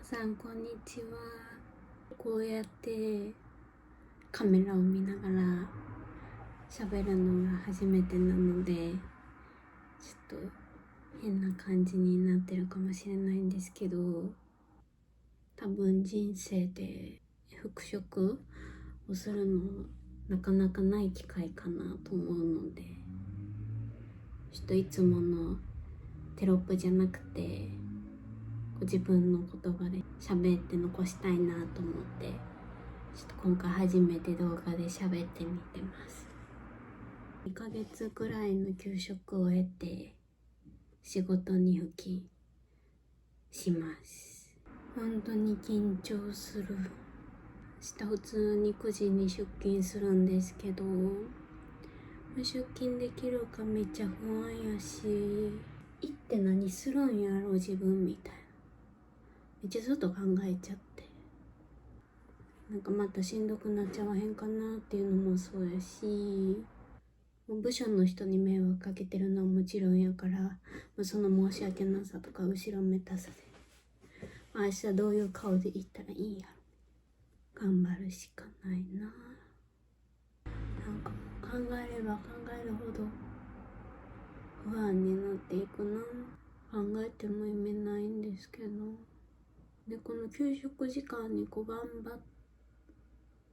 さんこんにちは。こうやってカメラを見ながら喋るのが初めてなので、ちょっと変な感じになってるかもしれないんですけど、多分人生で復職をするのなかなかない機会かなと思うので、ちょっといつものテロップじゃなくて自分の言葉で喋って残したいなと思って、ちょっと今回初めて動画で喋ってみてます。2ヶ月くらいの休職を得て仕事に復帰します。本当に緊張する。明日普通に9時に出勤するんですけど、出勤できるかめっちゃ不安やし、行って何するんやろ自分みたいな、めっちゃずっと考えちゃって、なんかまたしんどくなっちゃわへんかなっていうのもそうやし、部署の人に迷惑かけてるのはもちろんやから、その申し訳なさとか後ろめたさで、明日どういう顔で行ったらいいんやろ、頑張るしかないな。なんか考えれば考えるほど不安になっていくな。考えても意味ないんですけど、でこの休職時間に頑張っ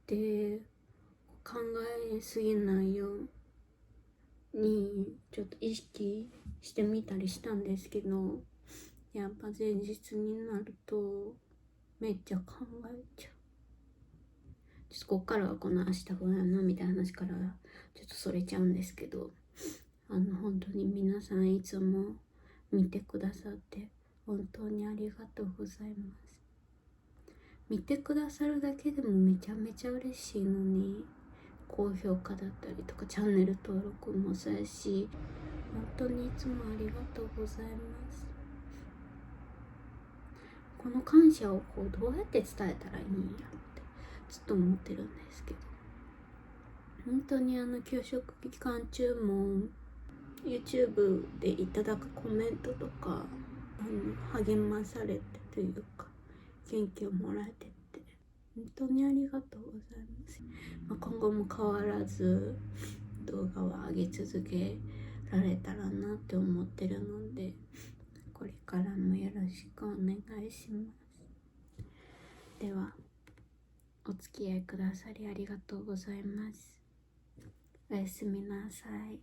て考えすぎないようにちょっと意識してみたりしたんですけど、やっぱ前日になるとめっちゃ考えちゃう。ちょっとこっからはこの明日不安なみたいな話からちょっとそれちゃうんですけど、本当に皆さんいつも見てくださって本当にありがとうございます。見てくださるだけでもめちゃめちゃ嬉しいのに、高評価だったりとかチャンネル登録もそうやし、本当にいつもありがとうございます。この感謝をどうやって伝えたらいいんやってずっと思ってるんですけど、本当に休職期間中も YouTube でいただくコメントとか励まされてというか元気をもらえてって本当にありがとうございます。今後も変わらず動画を上げ続けられたらなって思ってるので、これからもよろしくお願いします。ではお付き合いくださりありがとうございます。おやすみなさい。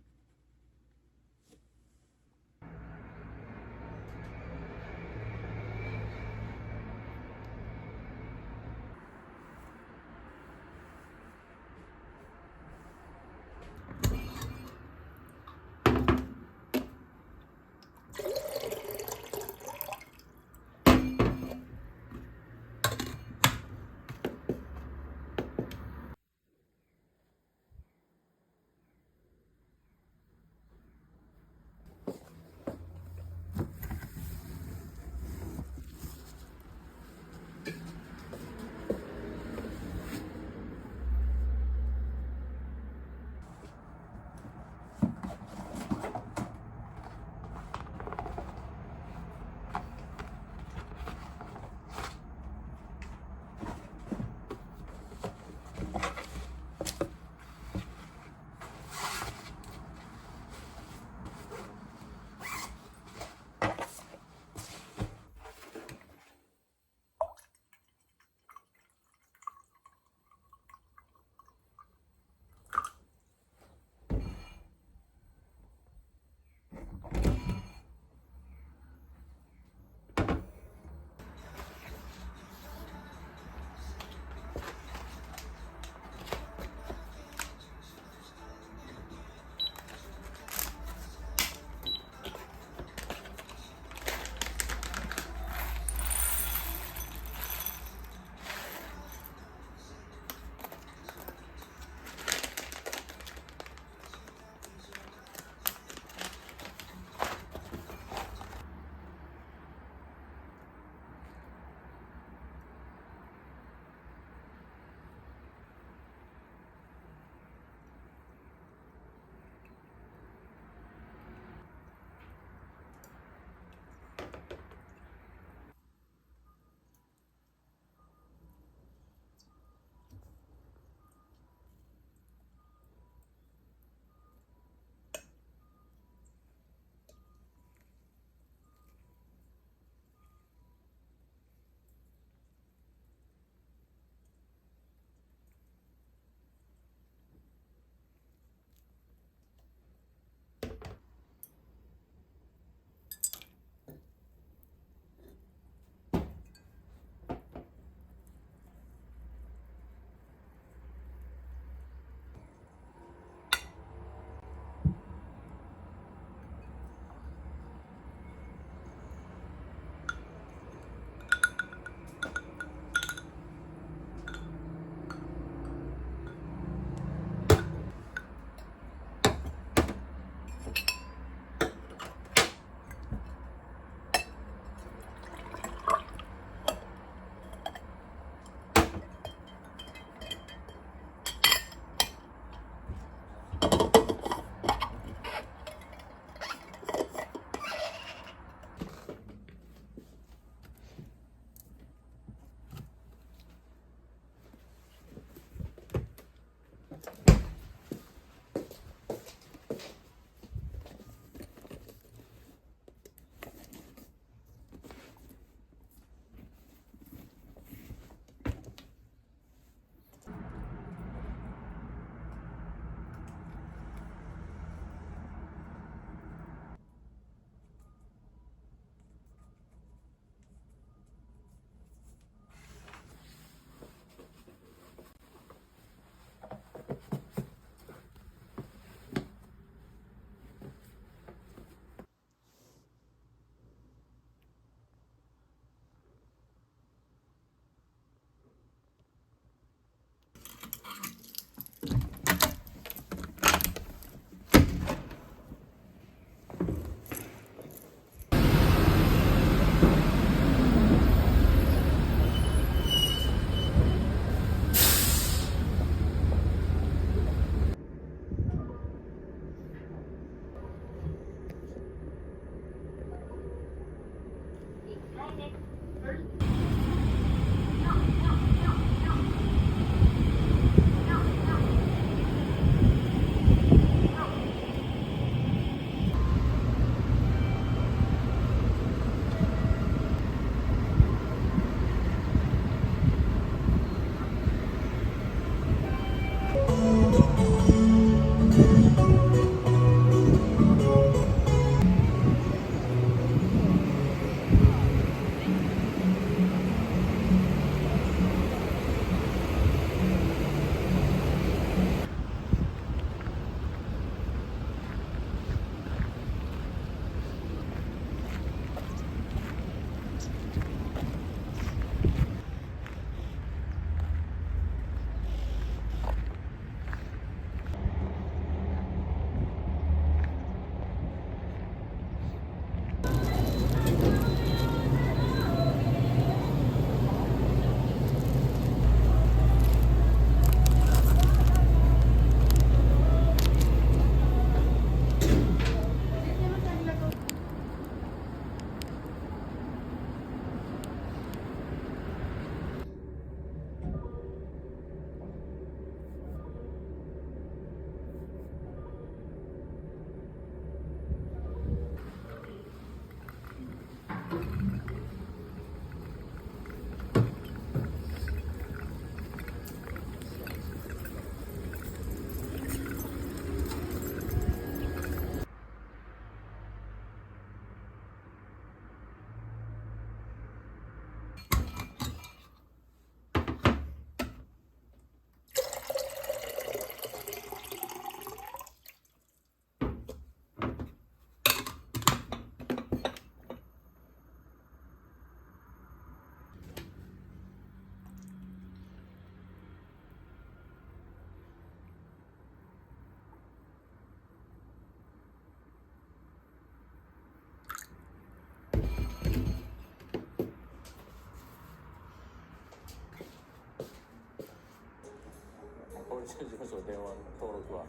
電話登録は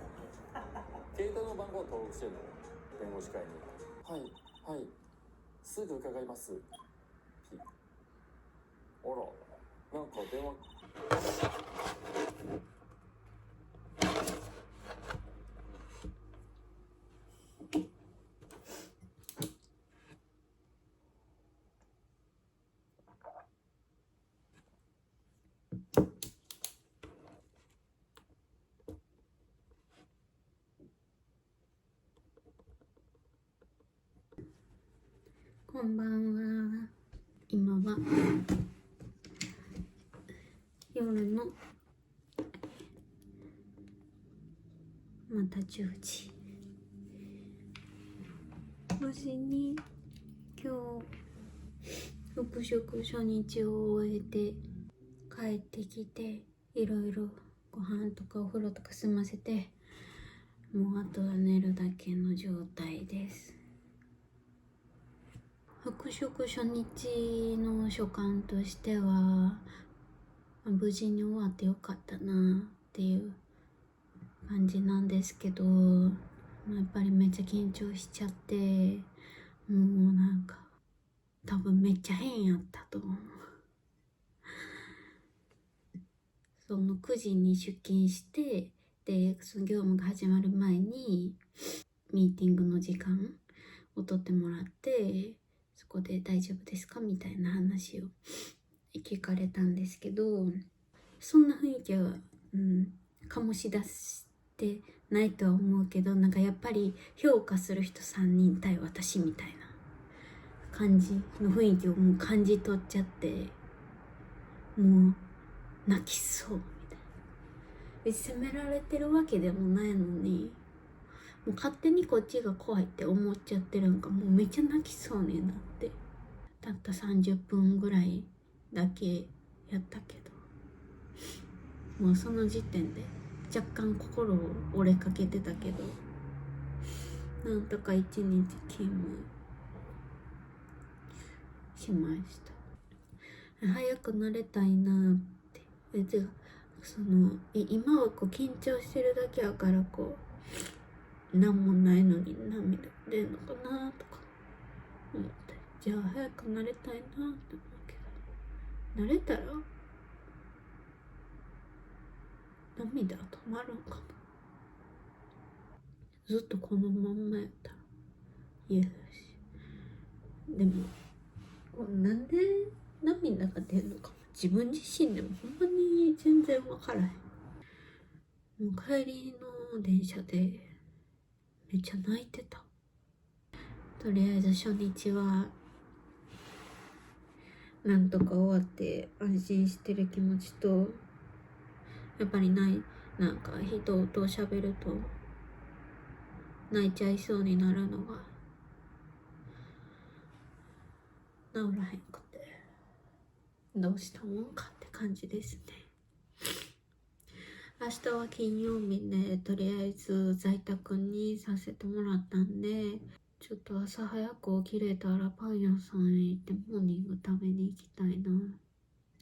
携帯の番号登録してるの？弁護士会に。はいはい、すぐ伺います。あら、なんか電話。こんばんは。今は夜のまた10時。無事に今日復職初日を終えて帰ってきて、いろいろご飯とかお風呂とか済ませて、もうあとは寝るだけの状態です。復職初日の所感としては、無事に終わってよかったなっていう感じなんですけど、やっぱりめっちゃ緊張しちゃって、もうなんか多分めっちゃ変やったと思う。その9時に出勤して、でその業務が始まる前にミーティングの時間を取ってもらって、そこで大丈夫ですかみたいな話を聞かれたんですけど、そんな雰囲気は、醸し出してないとは思うけど、なんかやっぱり評価する人3人対私みたいな感じの雰囲気をもう感じ取っちゃって、もう泣きそうみたいな。責められてるわけでもないのに、もう勝手にこっちが怖いって思っちゃってるんか、もうめっちゃ泣きそうになって、たった30分ぐらいだけやったけど、もうその時点で若干心を折れかけてたけど、なんとか1日勤務しました。早く慣れたいなって。で今はこう緊張してるだけやから、こう何もないのに涙出んのかなとか思って、じゃあ早く慣れたいなって思うけど、慣れたら涙止まるんかな。ずっとこのまんまやったら嫌だし。でもなんで涙が出るのかも自分自身でもほんまに全然わからへん。もう帰りの電車でめっちゃ泣いてた。とりあえず初日はなんとか終わって安心してる気持ちと、やっぱりなんか人と喋ると泣いちゃいそうになるのが治らへんくて、どうしたもんかって感じですね。明日は金曜日で、とりあえず在宅にさせてもらったんで、ちょっと朝早く起きれたらパン屋さんへ行ってモーニング食べに行きたいな。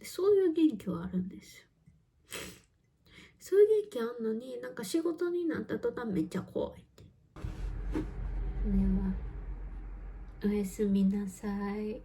そういう元気はあるんですよ。そういう元気あんのに、なんか仕事になった途端めっちゃ怖いって。ではおやすみなさい。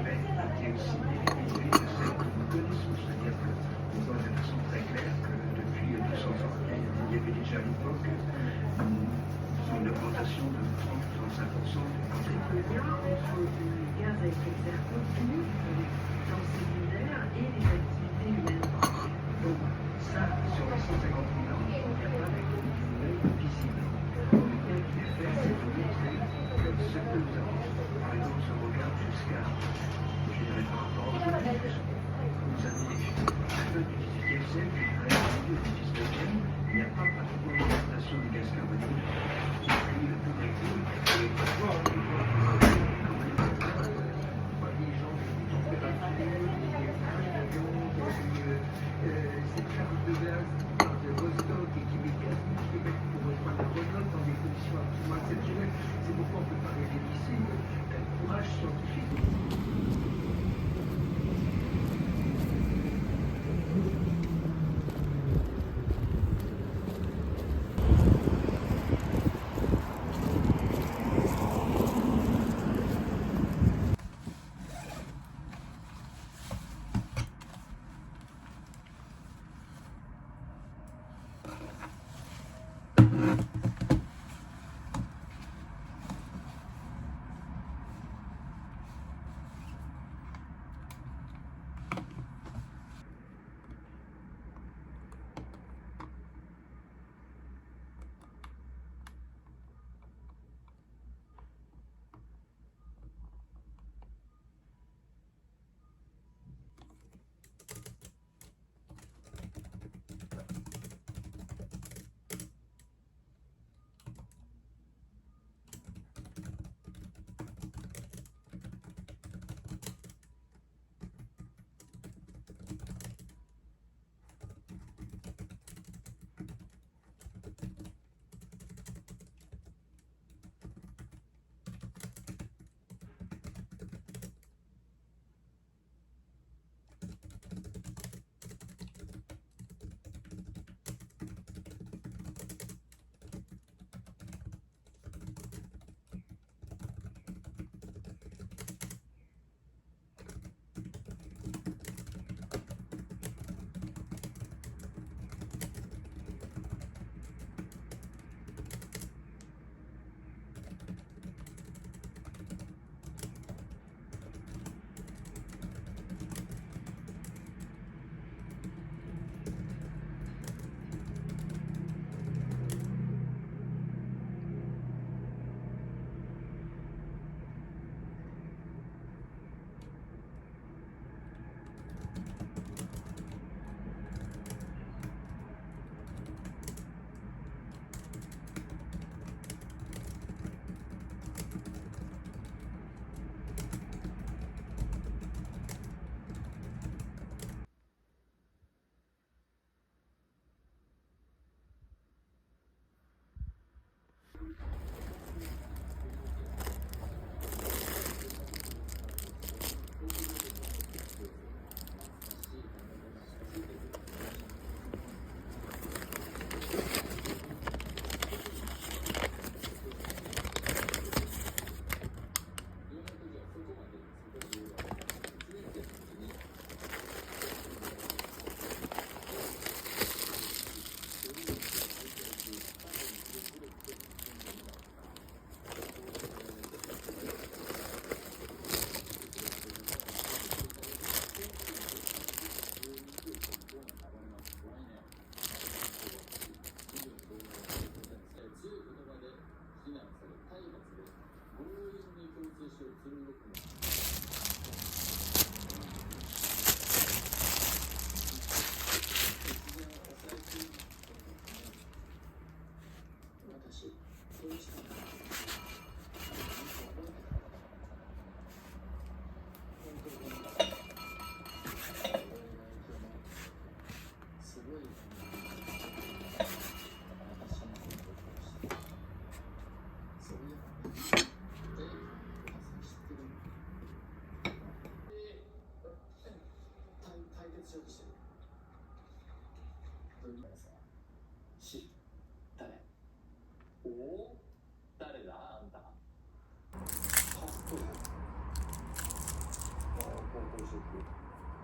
semaine, qui est aussi dérivée de celle que nous connaissons. C'est-à-dire qu'on voit de façon très claire que depuis 200 ans, il y avait déjà à l'époque une augmentation de 30-35% du cancer. Le lien entre les gaz à effet de serre continue dans ces univers et les activités humaines. Donc ça, sur les 150 000 ans, il n'y a pas d'effet visible. L'effet, c'est de montrer que ce que nous avons, par exemple, si on regarde jusqu'à, je dirais par rapport aux années, aux années à la fin du 18e siècle, à la fin du 19e, il n'y a pas pratiquement d'augmentation du gaz carbonique. Et puis, tout d'un coup, on voit comment les gens, les températures, les avions, cette charge de gaz qui part de Vostok et qui met 15 000 km pour rejoindre la Grenoble dans des conditions absolument exceptionnelles. C'est pourquoi on peut parler d'ici, courage scientifique.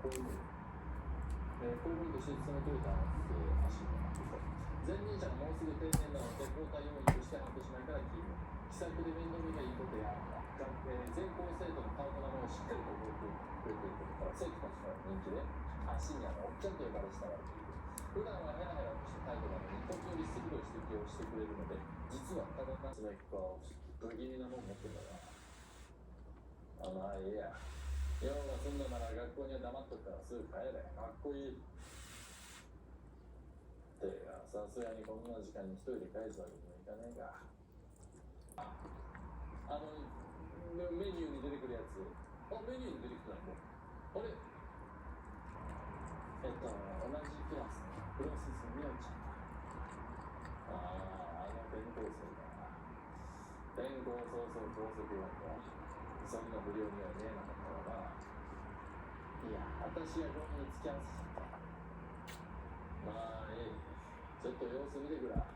こういうふうに、こういうふうに手術の取れた、足になっていくと。前任者がもうすぐ定年なので交代要員として半年前から勤務。気さくで面倒見がいいことや、全校生徒の顔と名前をしっかりと覚えていることから生徒たちから人気で、シニアのおっちゃんと呼ばれ慕われている。普段はヘラヘラとした態度なのに、時折鋭い指摘をしてくれるので、実はただなつらいか不気味なもん持ってんだな。まあいいや。用が済んだなら学校には黙っとくからすぐ帰れ。かっこいい。てか、さすがにこんな時間に一人で帰すわけにもいかねえか。メニューに出てくるやつ。メニューに出てきたの。あれ同じクラスのプロセスみおちゃんだ。転校生だ。転校早々高速なんだ。そんな不良には見えなかったわな。いや、私がゴミに付き合わせちゃった。まあいい。ちょっと様子見てくら。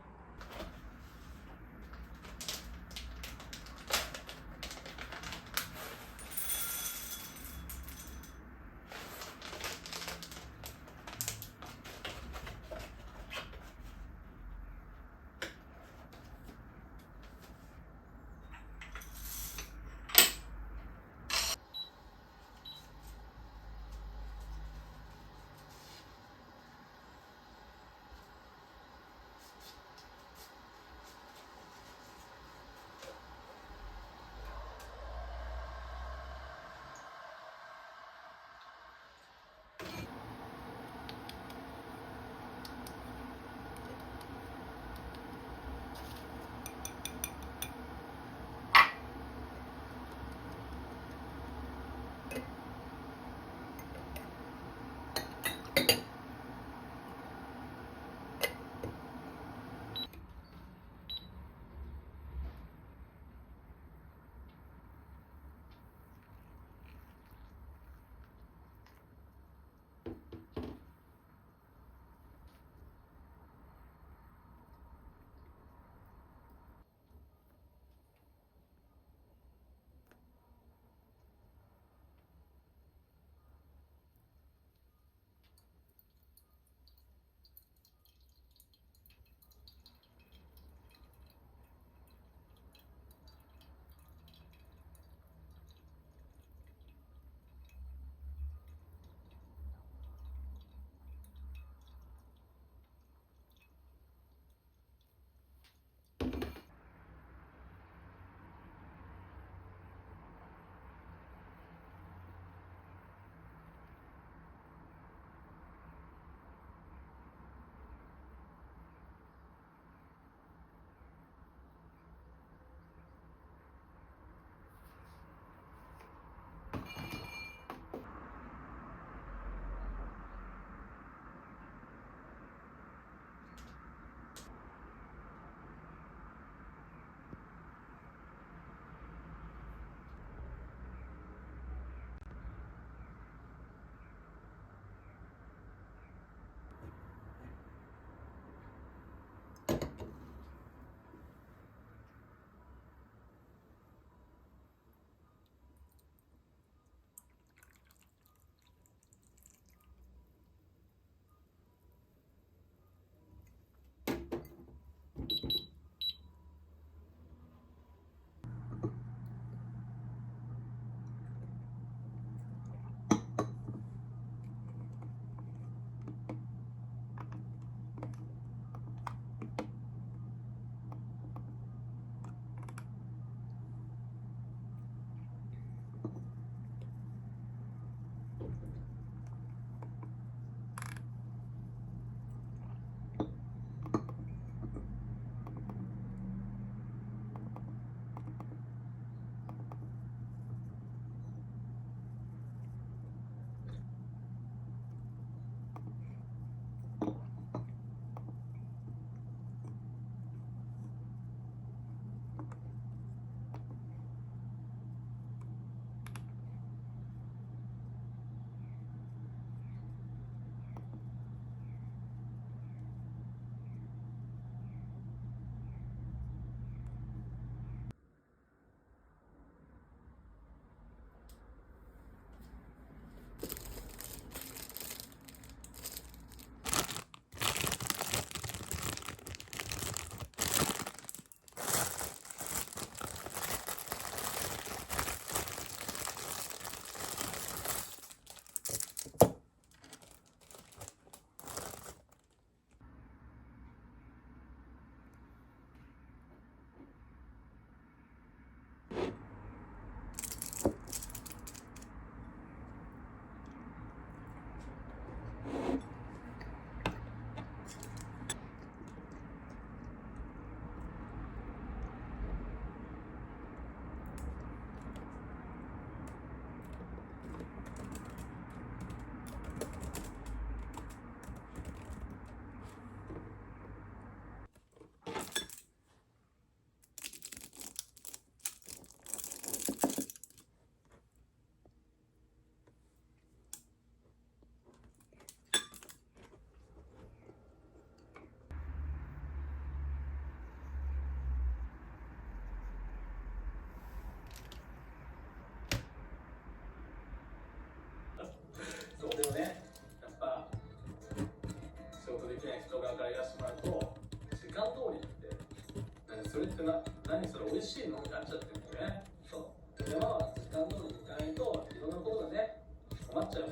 困っちゃう。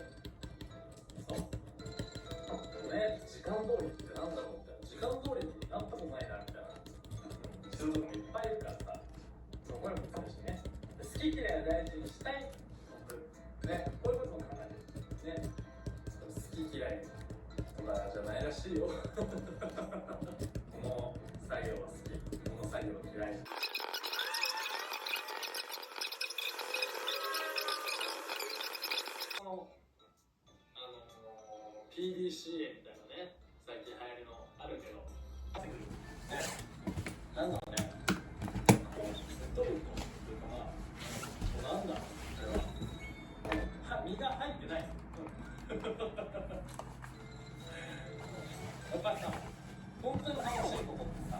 そうね、時間通りってなんだろうみたいな、時間通りになったことないなみたいなするとこもいっぱいいるからさ、そこも難しいね。好き嫌いを大事にしたいね、こういうことも考えてね、好き嫌いとかじゃないらしいよ。この作業は好き、この作業は嫌い。PDCA みたいなね、最近流行りのあるけど、なんだろうね、レトルトっていうかなんだろう、それは身が入ってない。やっぱりさ、本当に楽しいことってさ、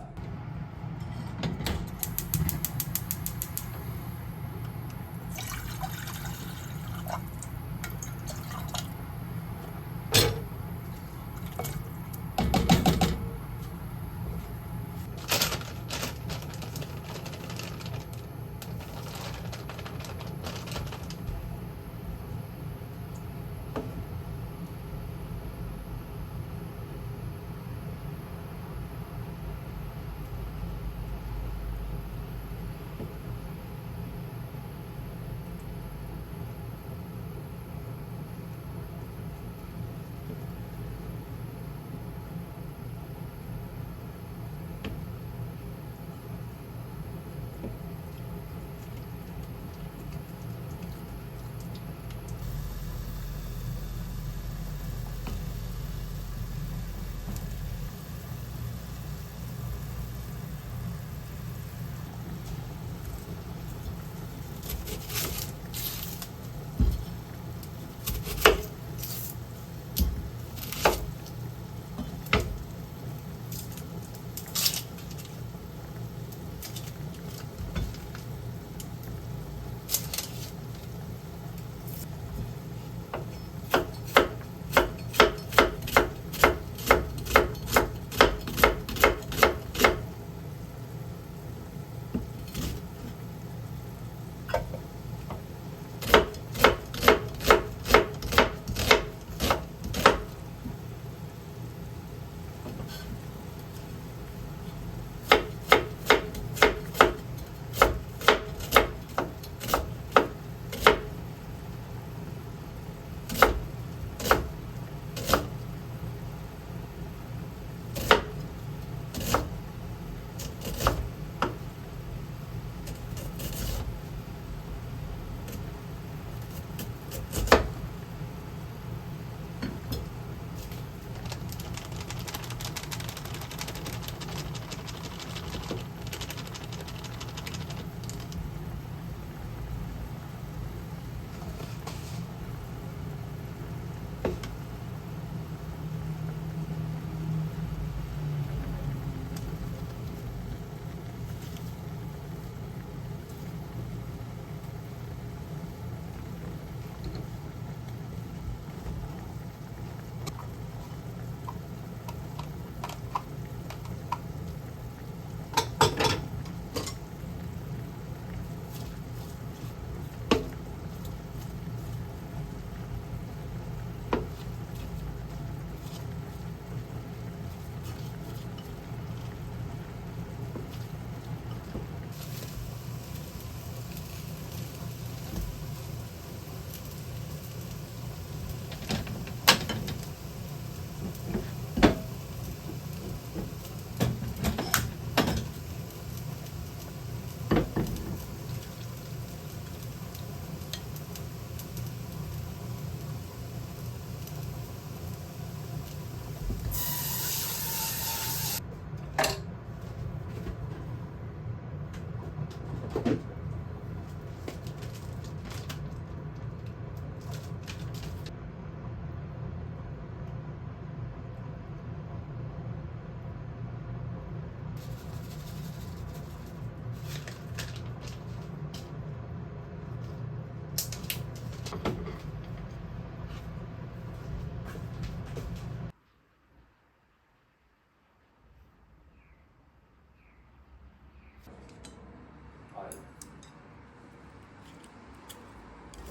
はい。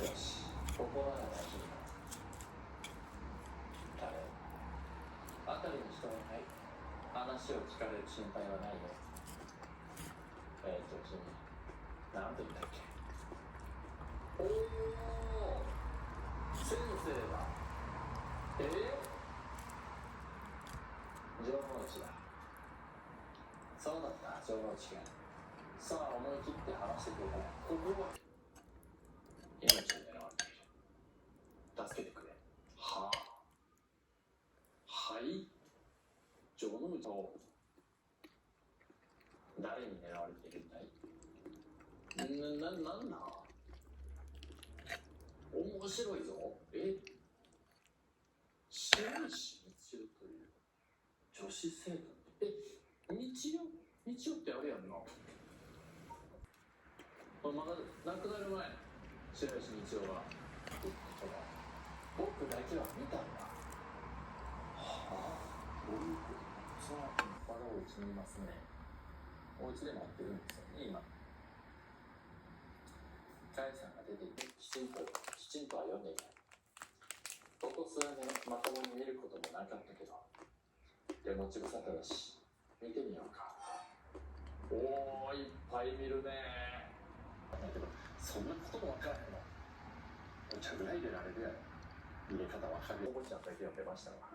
よし、ここなら大丈夫だ。人はい話を聞かれる心配はないよ。君何と言ったっけ。おお先生だ。城之内だ。そうだった城之内君。さあ思い切って話してくれたら、ここは命を狙われている。助けてくれ。はあ。はい。城之内を誰に狙われているんだい。なんだ。面白いぞ。白石道代という女子生徒。道代ってあれやんな。まだ亡くなる前、白石道代が僕だけは見たんだ。はあ、どういうこと。さあ、まだお家にいますね。お家で待ってるんですよね、今。カエさんが出ていて、きちんとは読んでいない。ここ数年、まともに見ることもなかったけど、手持ち無沙汰だし、見てみようか。おー、いっぱい見るね。だけど、そんなこともわからへんの。お茶ぐらい入れられるやろ。入れ方わかるよ。おもちゃだけ読んでましたわ。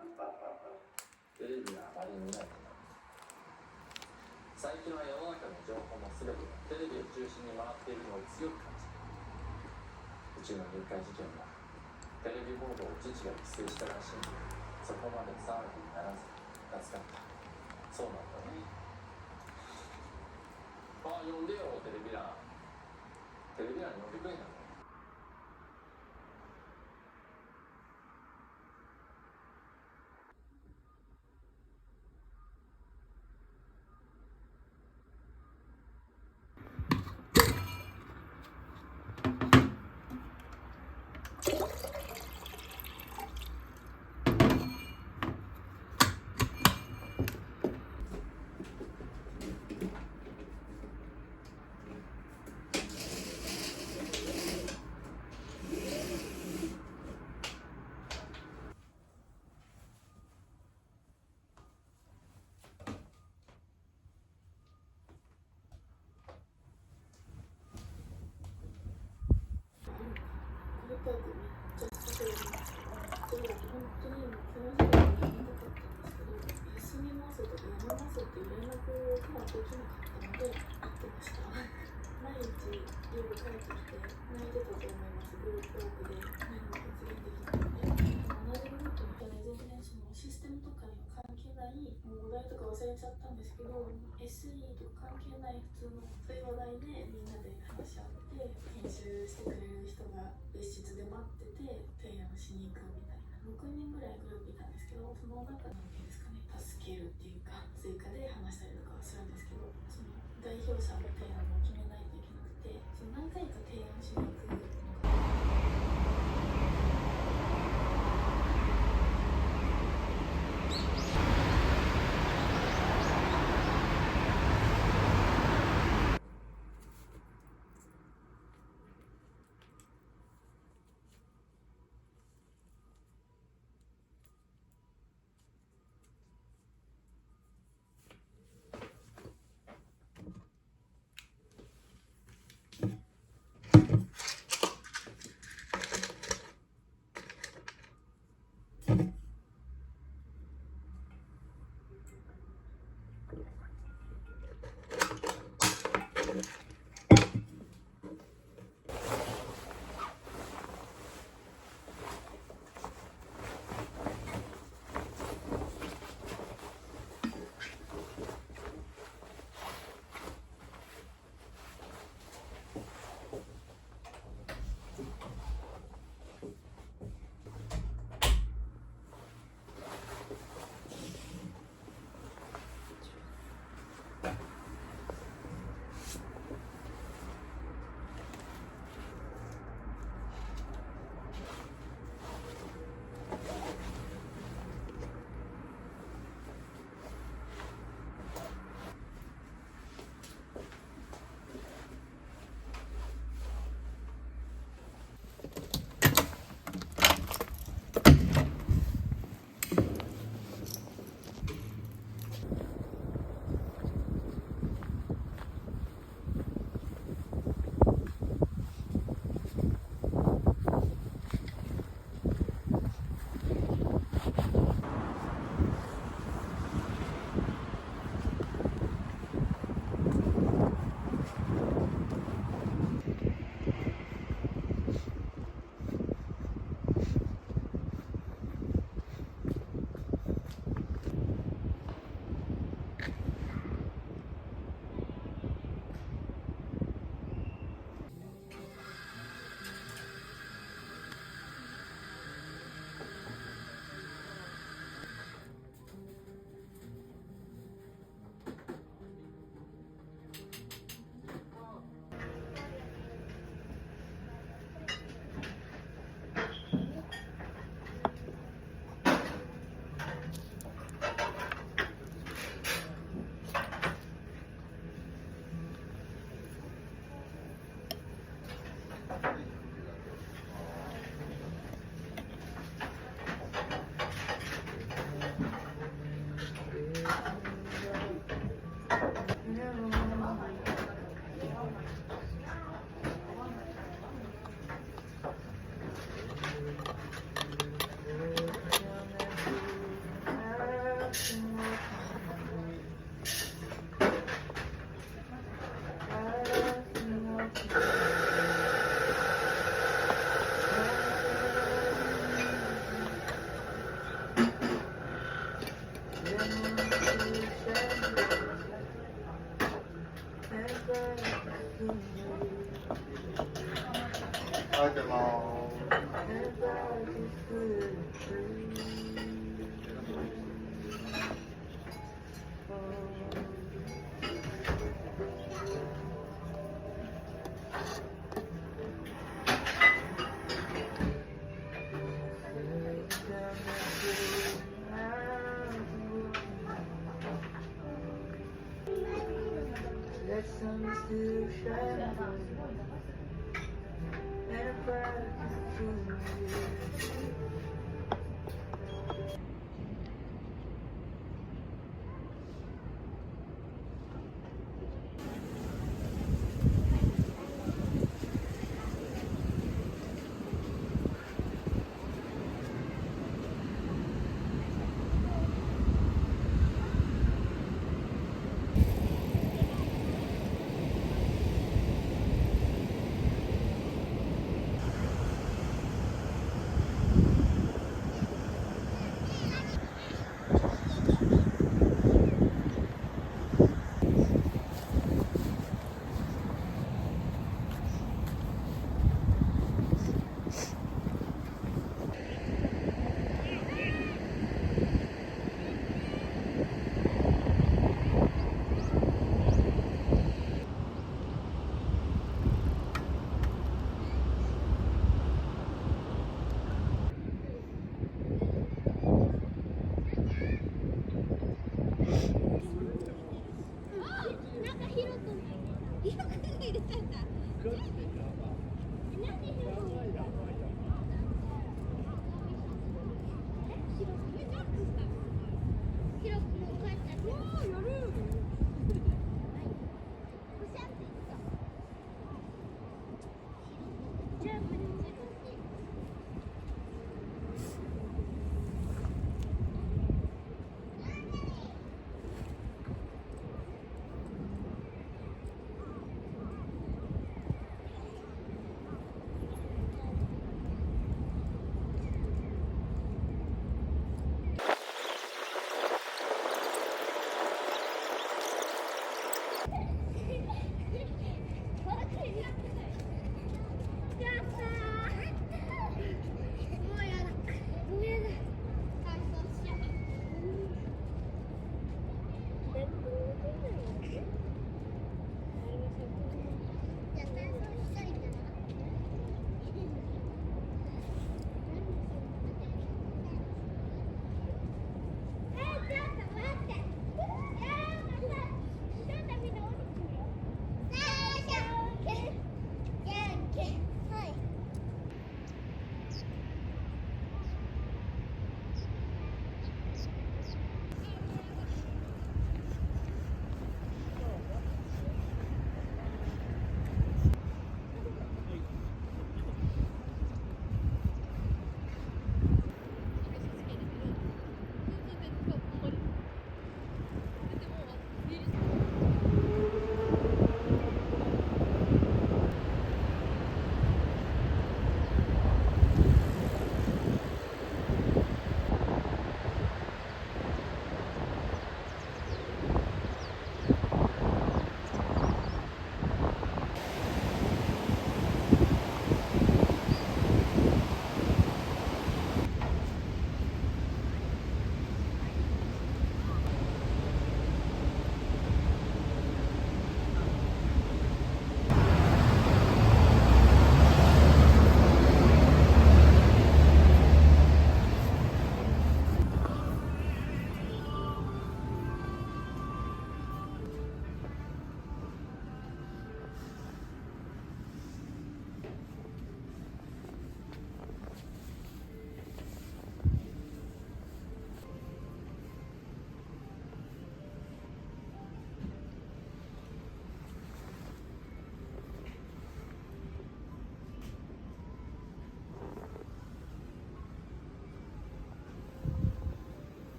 テレビはあまり見ないけど。最近は世の中の情報も全てテレビを中心に回っているのを強く感じる。うちの入会事件はテレビ報道を父が規制したらしいので、そこまで騒ぎにならず助かった。そうなんだね。あ、呼んでよ、テレビ欄。テレビ欄呼んでくれへんの。パークめっちゃ好きで、本当にこの日が言いたかったんですけど、休みますとかやめますっていう連絡ができなかったので行ってました。毎日夜帰ってきて泣いてたと思います。グループワークで何も発言できなくて、同じグループの人で全然そのシステムとかには関係ない、もうお題とか忘れちゃったんですけど、 SE とか関係ない普通のそういう話題でみんなで話し合って編集してくれる人が別室で待ってて提案しに行くみたいな、6人ぐらいグループいたんですけど、その中なんていうんですかね、助けるっていうか追加で話したりとかはするんですけど、その代表者の提案を決めないといけなくて、その何回か提案しに行くのが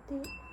て。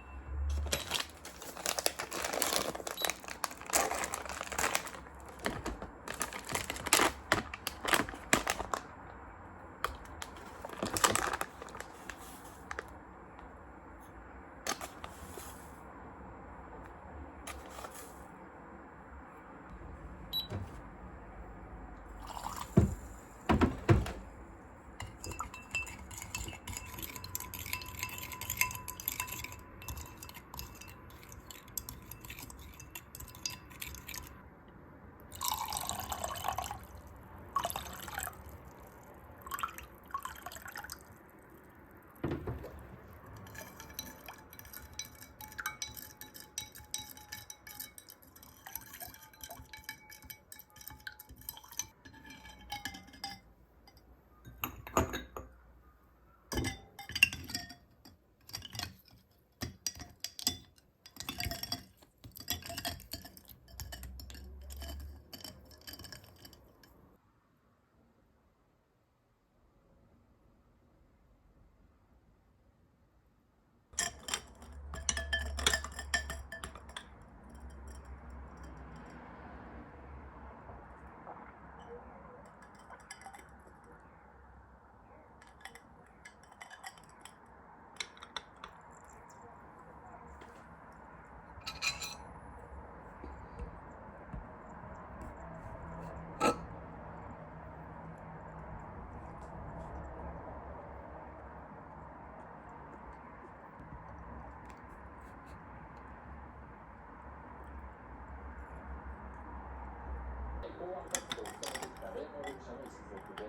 公安活動を務めてきた霊能力者の一族で、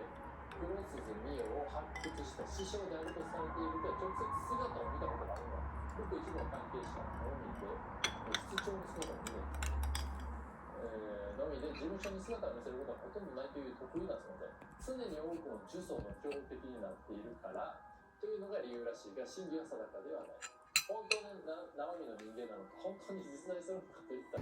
黒鈴美代を発掘した師匠であるとされているが、直接姿を見たことがあるのは、ごく一部の関係者のみで、室長の姿を見ない。のみで、事務所に姿を見せることはほとんどないという特有な存在。常に多くの呪詛の標的になっているからというのが理由らしいが、真偽は定かではない。本当に生身の人間なのか、本当に実在するのかといった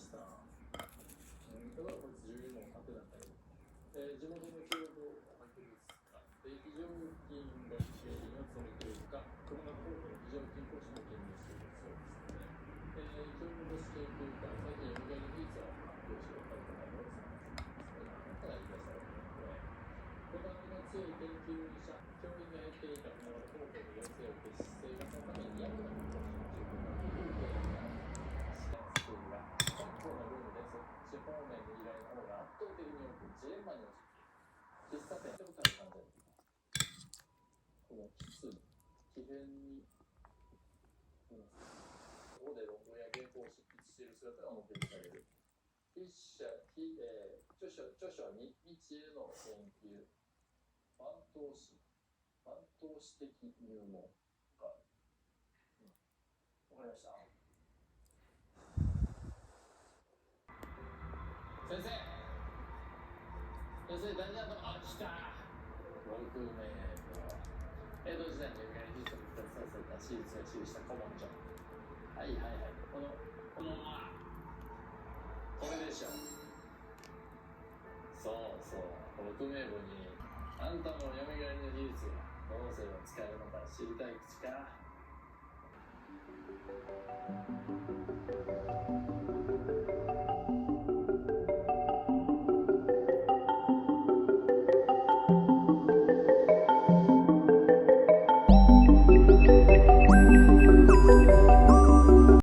した。だからこれ重要な縦だったり、地元の郷土博物館で非常勤学芸員を務めているか、熊本高校の非常勤講師も兼任しているそうですね。教育都市研究会、最近読みの技術を発表している方々を参加しています。だから言い出したわけね、これ。こだわりの強い研究者、教員がやっていた熊本高校の要請を受け、生活のために役立つ講師の自分の工夫や支援スクールが結構な分でそっち方面の依頼の方が圧倒的に多く、ジレンマに陥っている。喫茶店ってことは感じる。この奇数、奇変に、ここで論文や原稿を執筆している姿が目撃される。著書に未知への研究、万灯史的入門がある。わかりました。先生、大事なとこ、来た。6名と江戸時代によみがえり技術を復活させた史実が記した古文書。はい。このこれでしょ。そう、6名簿にあんたのよみがえりの技術がどうすれば使えるのか知りたい口か。